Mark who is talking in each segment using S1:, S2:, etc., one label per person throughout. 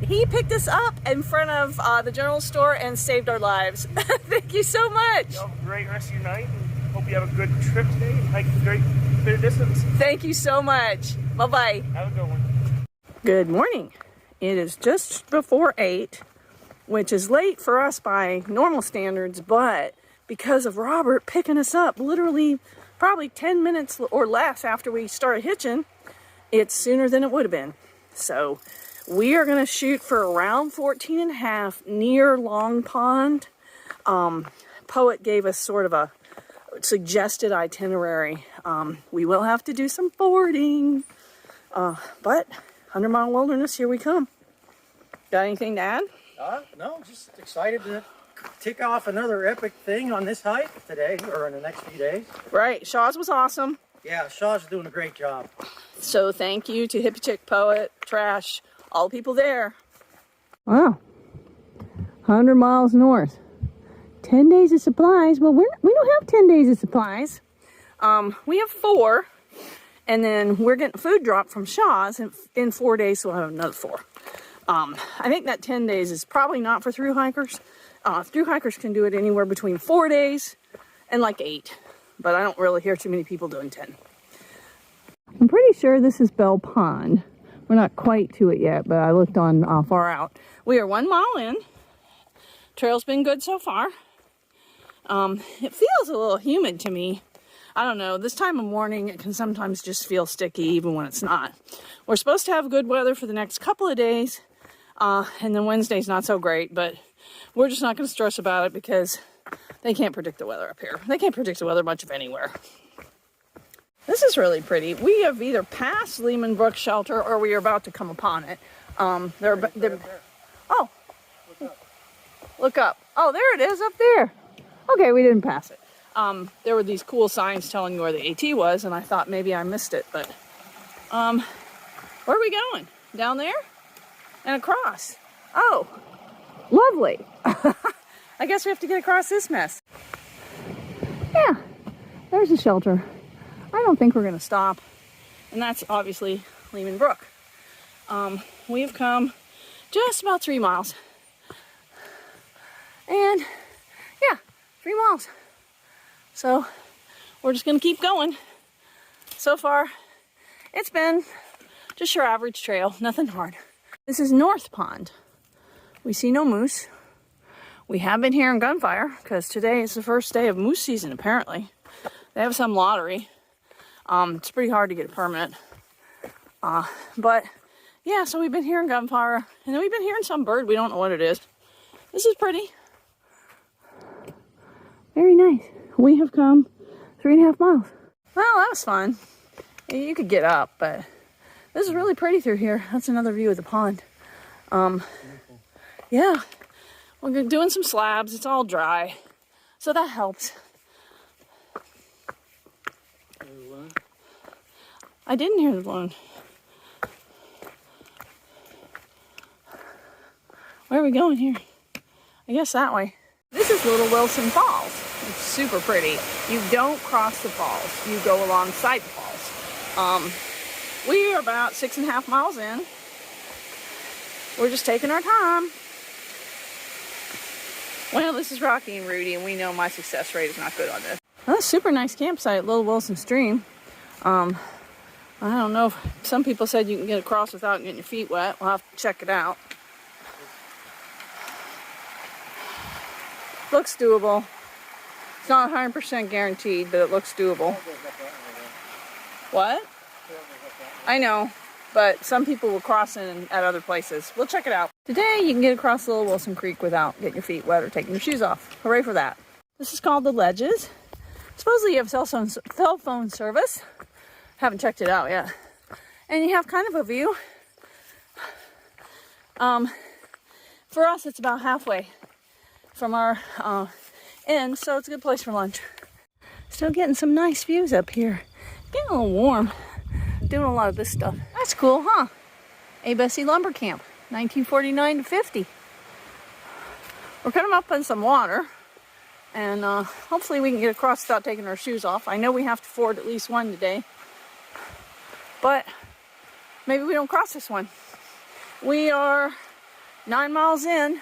S1: he picked us up in front of the general store and saved our lives. Thank you so much.
S2: You have a great rest of your night, and hope you have a good trip today and hike a great bit of distance.
S1: Thank you so much. Bye-bye.
S2: Have a good one.
S1: Good morning. It is just before 8, which is late for us by normal standards, but because of Robert picking us up literally probably 10 minutes or less after we started hitching, it's sooner than it would have been. So we are going to shoot for around 14.5 near Long Pond. Poet gave us sort of a suggested itinerary. We will have to do some fording, but 100-mile wilderness, here we come. Got anything to add?
S3: No, just excited to tick off another epic thing on this hike today, or in the next few days.
S1: Right, Shaw's was awesome.
S3: Yeah, Shaw's doing a great job.
S1: So thank you to Hippie Chick, Poet, Trash, all the people there. Wow, 100 miles north. 10 days of supplies. Well, we don't have 10 days of supplies. We have 4, and then we're getting food dropped from Shaw's, and in 4 days we'll have another 4. I think that 10 days is probably not for through hikers. Through hikers can do it anywhere between 4 days and like 8, but I don't really hear too many people doing 10. I'm pretty sure this is Bell Pond. We're not quite to it yet, but I looked on far out. We are 1 mile in. Trail's been good so far. It feels a little humid to me. I don't know, this time of morning it can sometimes just feel sticky even when it's not. We're supposed to have good weather for the next couple of days, and then Wednesday's not so great, but we're just not going to stress about it because they can't predict the weather up here. They can't predict the weather much of anywhere. This is really pretty. We have either passed Leeman Brook shelter or we are about to come upon it. Oh, look up. Oh, there it is up there. Okay, we didn't pass it. There were these cool signs telling you where the AT was, and I thought maybe I missed it, but where are we going? Down there? And across. Oh, lovely. I guess we have to get across this mess. Yeah, there's a shelter. I don't think we're going to stop, and that's obviously Leeman Brook. We've come just about 3 miles, and yeah, 3 miles. So we're just going to keep going. So far, it's been just your average trail, nothing hard. This is North Pond. We see no moose. We have been hearing gunfire because today is the first day of moose season, apparently. They have some lottery. It's pretty hard to get a permit. But yeah, so we've been hearing gunfire, and then we've been hearing some bird. We don't know what it is. This is pretty. Very nice. We have come 3.5 miles. Well, that was fun. You could get up, but this is really pretty through here. That's another view of the pond. Yeah, we're doing some slabs. It's all dry, so that helps. I didn't hear the balloon. Where are we going here? I guess that way. This is Little Wilson Falls. It's super pretty. You don't cross the falls. You go alongside the falls. We are about 6.5 miles in. We're just taking our time. Well, this is Rocky and Rudy, and we know my success rate is not good on this. Well, that's a super nice campsite at Little Wilson Stream. I don't know if some people said you can get across without getting your feet wet. We'll have to check it out. Looks doable. It's not 100% guaranteed, but it looks doable. What? I know, but some people will cross in at other places. We'll check it out. Today, you can get across Little Wilson Creek without getting your feet wet or taking your shoes off. Hooray for that. This is called The Ledges. Supposedly you have cell phone service. Haven't checked it out yet. And you have kind of a view. For us, it's about halfway from our end, so it's a good place for lunch. Still getting some nice views up here. Getting a little warm. Doing a lot of this stuff. That's cool, huh? A. Bessie Lumber Camp, 1949 to 50. We're coming up on some water, and hopefully we can get across without taking our shoes off. I know we have to ford at least one today, but maybe we don't cross this one. We are 9 miles in.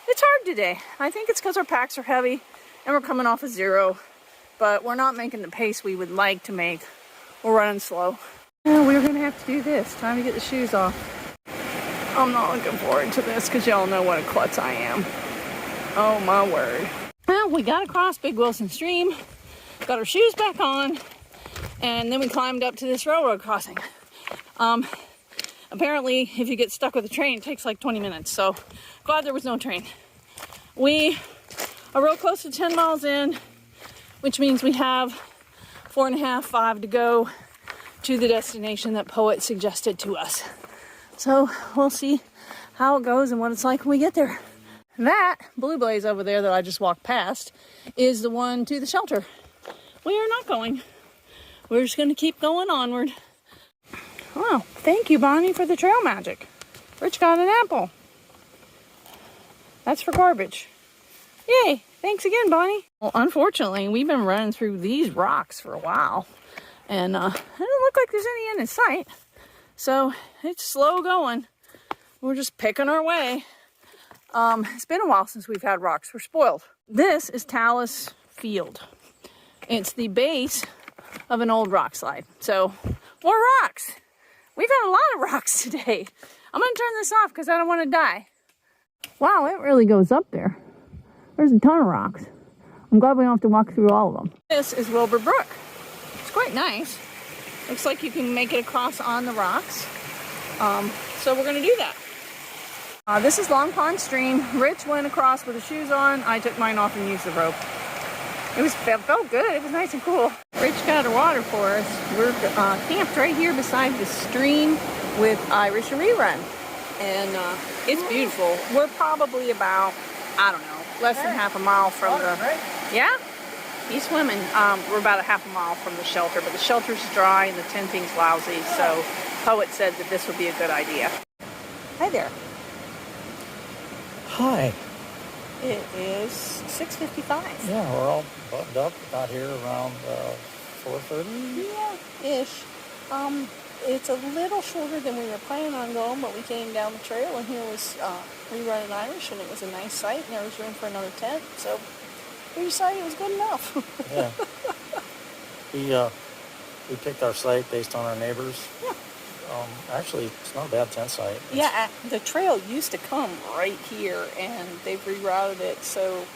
S1: It's hard today. I think it's because our packs are heavy and we're coming off of 0, but we're not making the pace we would like to make. We're running slow. Yeah, we're gonna have to do this. Time to get the shoes off. I'm not looking forward to this because y'all know what a klutz I am. Oh my word. Well, we got across Big Wilson Stream, got our shoes back on, and then we climbed up to this railroad crossing. Apparently, if you get stuck with a train, it takes like 20 minutes. So glad there was no train. We are real close to 10 miles in, which means we have 4.5, 5 to go to the destination that Poet suggested to us. So we'll see how it goes and what it's like when we get there. That blue blaze over there that I just walked past is the one to the shelter. We are not going. We're just going to keep going onward. Oh, thank you, Bonnie, for the trail magic. Rich got an apple. That's for garbage. Yay, thanks again, Bonnie. Well, unfortunately, we've been running through these rocks for a while, and it doesn't look like there's any end in sight. So it's slow going. We're just picking our way. It's been a while since we've had rocks. We're spoiled. This is Talus Field. It's the base of an old rock slide. So more rocks. We've had a lot of rocks today. I'm gonna turn this off because I don't want to die. Wow, it really goes up there. There's a ton of rocks. I'm glad we don't have to walk through all of them. This is Wilbur Brook. It's quite nice. Looks like you can make it across on the rocks. So we're gonna do that. This is Long Pond Stream. Rich went across with the shoes on. I took mine off and used the rope. It felt good. It was nice and cool. Rich got a water for us. We're camped right here beside the stream with Irish and Rerun. And it's beautiful. We're probably about, I don't know, less than half a mile from the... Yeah? He's swimming. We're about a half a mile from the shelter, but the shelter's dry and the tenting's lousy, so Poet said that this would be a good idea. Hi there.
S3: Hi.
S1: It is 6:55.
S3: Yeah, we're all buttoned up. Got here around 4:30.
S1: Yeah, ish. It's a little shorter than we were planning on going, but we came down the trail and here was Rerun and Irish, and it was a nice site, and there was room for another tent, so we decided it was good enough.
S3: Yeah. We picked our site based on our neighbors.
S1: Yeah.
S3: Actually, it's not a bad tent site.
S1: Yeah, the trail used to come right here, and they've rerouted it, so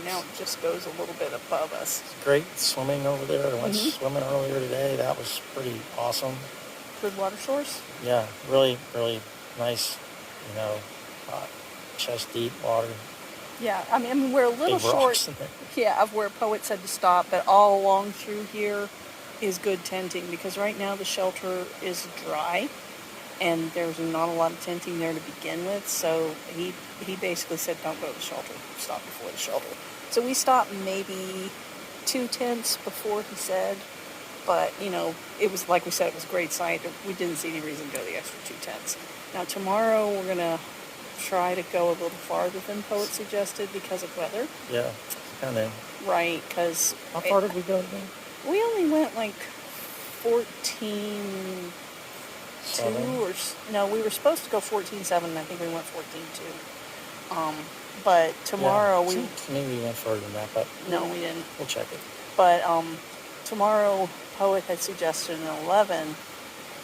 S1: now it just goes a little bit above us.
S3: It's great swimming over there. I went swimming earlier today. That was pretty awesome.
S1: Good water source?
S3: Yeah, really, really nice, chest deep water.
S1: Yeah, I mean, we're a little
S3: Big rocks
S1: short,
S3: in there.
S1: yeah, of where Poet said to stop, but all along through here is good tenting, because right now the shelter is dry and there's not a lot of tenting there to begin with, so he basically said don't go to the shelter, stop before the shelter. So we stopped maybe 2 tents before he said, but it was, like we said, it was a great site. We didn't see any reason to go the extra 2 tents. Now tomorrow we're gonna try to go a little farther than Poet suggested because of weather.
S3: Yeah, kind of.
S1: Right, because...
S3: How far did we go again?
S1: We only went like 14.2 or... No, we were supposed to go 14.7, and I think we went 14.2. But tomorrow we...
S3: Maybe we went further than that, but...
S1: No, we didn't.
S3: We'll check it.
S1: But tomorrow, Poet had suggested an 11,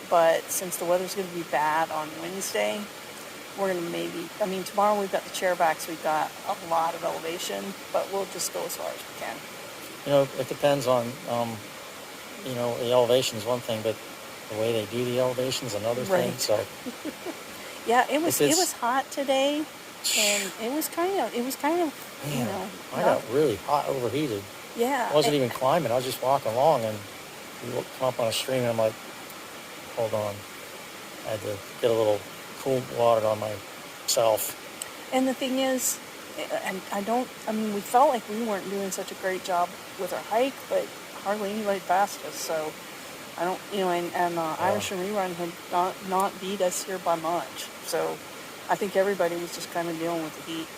S1: but since the weather's going to be bad on Wednesday, we're going to maybe... I mean, tomorrow we've got the chairbacks, we've got a lot of elevation, but we'll just go as far as we can.
S3: It depends on, the elevation is one thing, but the way they do the elevation is another thing. So
S1: yeah, it was hot today, and it was kind of
S3: man, I got really hot, overheated.
S1: Yeah,
S3: I wasn't even climbing. I was just walking along, and we come up on a stream, and I'm like, hold on, I had to get a little cool water on myself.
S1: And the thing is, and we felt like we weren't doing such a great job with our hike, but hardly anybody passed us, so I don't, Irish and Rerun had not beat us here by much, so I think everybody was just kind of dealing with the heat,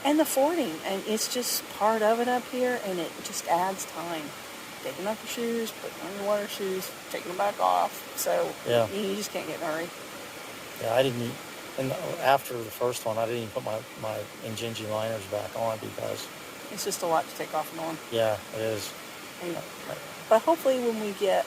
S1: and the fording, and it's just part of it up here, and it just adds time. Taking off your shoes, putting on your water shoes, taking them back off, so you just can't get in a hurry.
S3: Yeah, I And after the first one, I didn't even put my Injinji liners back on because,
S1: It's just a lot to take off and on.
S3: yeah, it is.
S1: And, but hopefully when we get,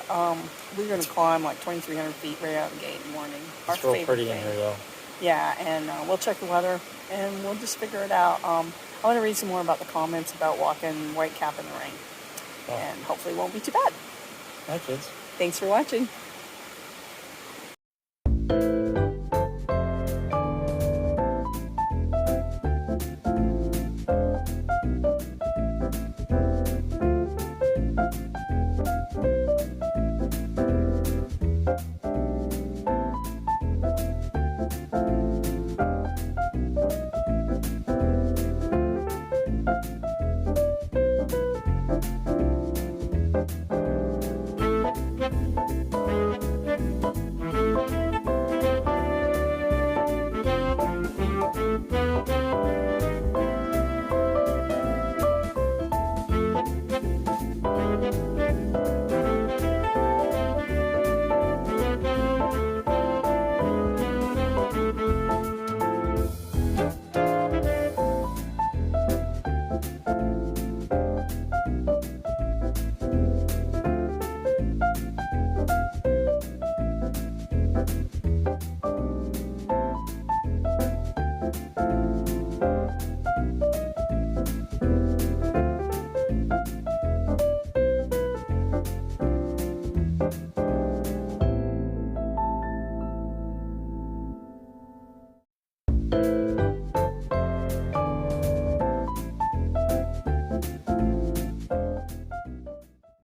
S1: we're going to climb like 2,300 feet right out of the gate in the morning. Our
S3: It's real
S1: favorite
S3: pretty
S1: thing.
S3: in here, though.
S1: Yeah, and we'll check the weather, and we'll just figure it out. I want to read some more about the comments about walking White Cap in the rain.
S3: Oh.
S1: And hopefully it won't be too bad.
S3: Hi, kids.
S1: Thanks for watching.